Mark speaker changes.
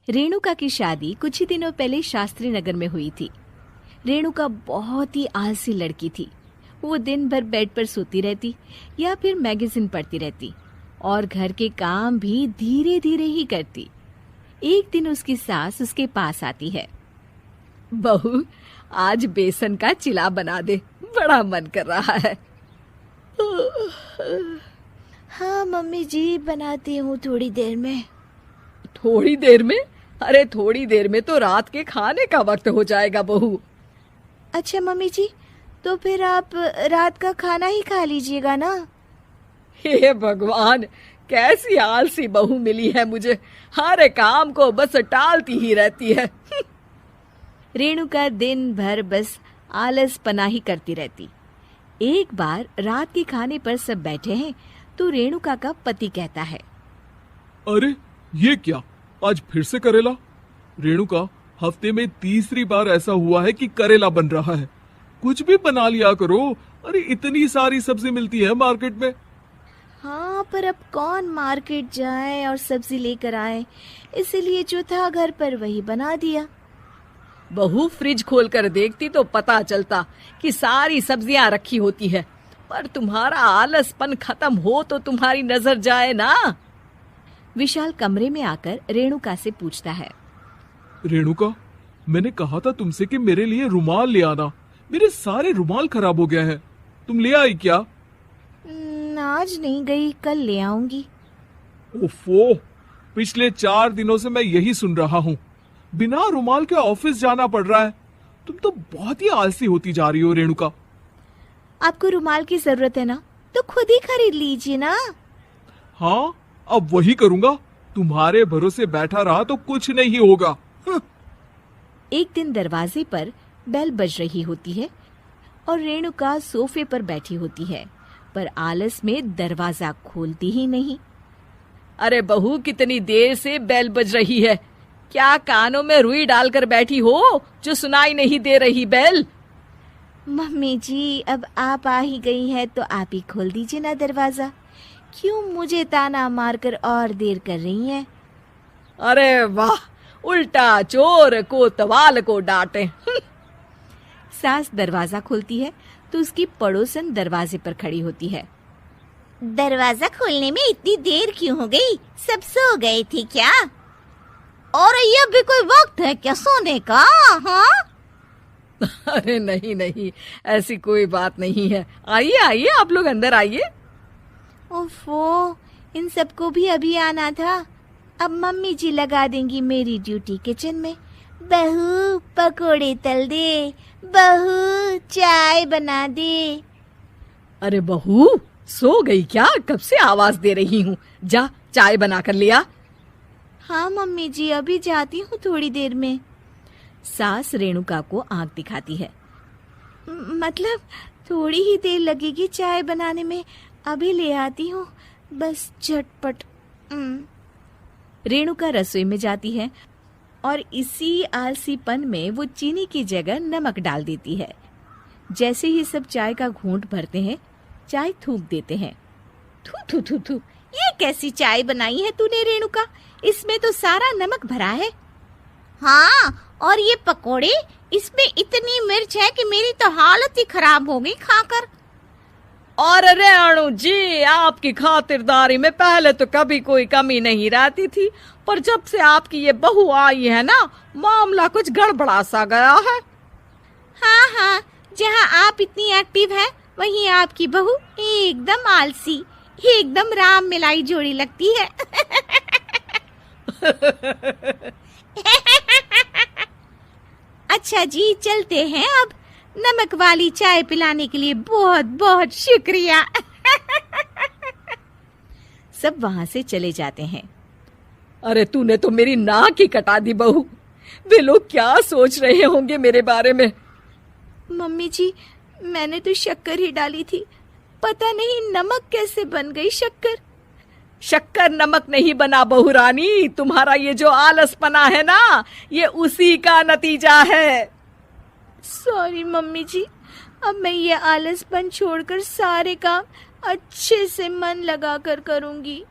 Speaker 1: रेणुका की शादी कुछ ही दिनों पहले शास्त्री नगर में हुई थी। रेणुका बहुत ही आलसी लड़की थी। वो दिन भर बेड पर सोती रहती या फिर मैगजीन पढ़ती रहती और घर के काम भी धीरे धीरे ही करती। एक दिन उसकी सास उसके पास आती है। बहू, आज बेसन का चिला बना दे, बड़ा मन कर रहा है।
Speaker 2: हाँ मम्मी जी, बनाती हूँ थोड़ी देर में।
Speaker 3: थोड़ी देर में? अरे थोड़ी देर में तो रात के खाने का वक्त हो जाएगा बहू।
Speaker 2: अच्छा मम्मी जी, तो फिर आप रात का खाना ही खा लीजिएगा ना।
Speaker 3: हे भगवान, कैसी आलसी बहू मिली है मुझे, हर काम को बस टालती ही रहती है।
Speaker 1: रेणुका दिन भर बस आलस पना ही करती रहती। एक बार रात के खाने पर सब बैठे हैं तो रेणुका का पति कहता है,
Speaker 4: अरे ये क्या, आज फिर से करेला? रेणुका, हफ्ते में तीसरी बार ऐसा हुआ है कि करेला बन रहा है। कुछ भी बना लिया करो। अरे इतनी सारी सब्जी मिलती है मार्केट में।
Speaker 2: हाँ, पर अब कौन मार्केट जाए और सब्जी लेकर आए, इसलिए जो था घर पर वही बना दिया।
Speaker 3: बहू, फ्रिज खोल कर देखती तो पता चलता कि सारी सब्जियां रखी होती है, पर तुम्हारा आलसपन खत्म हो तो तुम्हारी नजर जाए ना।
Speaker 1: विशाल कमरे में आकर रेणुका से पूछता है,
Speaker 4: रेणुका, मैंने कहा था तुमसे कि मेरे लिए रुमाल ले आना। मेरे सारे रुमाल खराब हो गए हैं। तुम ले आई क्या?
Speaker 2: आज नहीं गई, कल ले आऊंगी।
Speaker 4: ओफो, पिछले 4 दिनों से मैं यही सुन रहा हूँ। बिना रुमाल के ऑफिस जाना पड़ रहा है। तुम तो बहुत ही आलसी होती जा रही हो रेणुका।
Speaker 2: आपको रुमाल की जरूरत है ना, तो खुद ही खरीद लीजिए ना।
Speaker 4: हाँ, अब वही करूंगा। तुम्हारे भरोसे बैठा रहा तो कुछ नहीं होगा।
Speaker 1: एक दिन दरवाजे पर बेल बज रही होती है और रेणुका सोफे पर बैठी होती है, पर आलस में दरवाजा खोलती ही नहीं।
Speaker 3: अरे बहू, कितनी देर से बेल बज रही है? क्या कानों में रुई डालकर बैठी हो जो सुनाई नहीं दे रही बेल?
Speaker 2: मम्मी जी, अब आप आ ही गई हैं तो आप ही खोल दीजिए ना दरवाजा। क्यों मुझे ताना मारकर और देर कर रही हैं?
Speaker 3: अरे वाह, उल्टा चोर को तवाल को डांटे।
Speaker 1: सास दरवाजा खोलती है तो उसकी पड़ोसन दरवाजे पर खड़ी होती है।
Speaker 2: दरवाजा खोलने में इतनी देर क्यों हो गई? सब सो गए थे क्या? और ये भी कोई वक्त है क्या सोने का? हाँ?
Speaker 3: अरे नहीं नहीं, ऐसी कोई बात नहीं है। आइए आइए, आप लोग अंदर आइए।
Speaker 2: ओफो, इन सबको भी अभी आना था। अब मम्मी जी लगा देंगी मेरी ड्यूटी किचन में। बहू पकोड़े तल दे, बहू चाय बना दे।
Speaker 3: अरे बहू, सो गई क्या? कब से आवाज दे रही हूँ, जा चाय बना कर लिया।
Speaker 2: हाँ मम्मी जी, अभी जाती हूँ थोड़ी देर में।
Speaker 1: सास रेणुका को आंख दिखाती है।
Speaker 2: मतलब थोड़ी ही देर लगेगी चाय बनाने में, अभी ले आती हूँ, बस झटपट।
Speaker 1: रेणुका रसोई में जाती है और इसी आलसीपन में वो चीनी की जगह नमक डाल देती है। जैसे ही सब चाय का घूंट भरते हैं, चाय थूक देते हैं।
Speaker 2: थू थू थू थू, ये कैसी चाय बनाई है तूने रेणुका? इसमें तो सारा नमक भरा है। हाँ, और ये पकोड़े, इसमें इतनी मिर्च है कि मेरी तो हालत ही खराब हो गई खाकर।
Speaker 3: और रेणु जी, आपकी खातिरदारी में पहले तो कभी कोई कमी नहीं रहती थी, पर जब से आपकी ये बहू आई है ना, मामला कुछ गड़बड़ा सा गया है।
Speaker 2: हाँ हाँ, जहाँ आप इतनी एक्टिव हैं, वहीं आपकी बहू एकदम आलसी, एकदम राम मिलाई जोड़ी लगती है। अच्छा जी, चलते हैं अब। नमक वाली चाय पिलाने के लिए बहुत बहुत शुक्रिया।
Speaker 1: सब वहां से चले जाते हैं।
Speaker 3: अरे तूने तो मेरी नाक ही कटा दी बहू। वे लोग क्या सोच रहे होंगे मेरे बारे में?
Speaker 2: मम्मी जी, मैंने तो शक्कर ही डाली थी, पता नहीं नमक कैसे बन गई शक्कर।
Speaker 3: शक्कर नमक नहीं बना बहू रानी, तुम्हारा ये जो आलसपना है ना, ये उसी का नतीजा है।
Speaker 2: सॉरी मम्मी जी, अब मैं ये आलसपन छोड़कर सारे काम अच्छे से मन लगाकर करूंगी।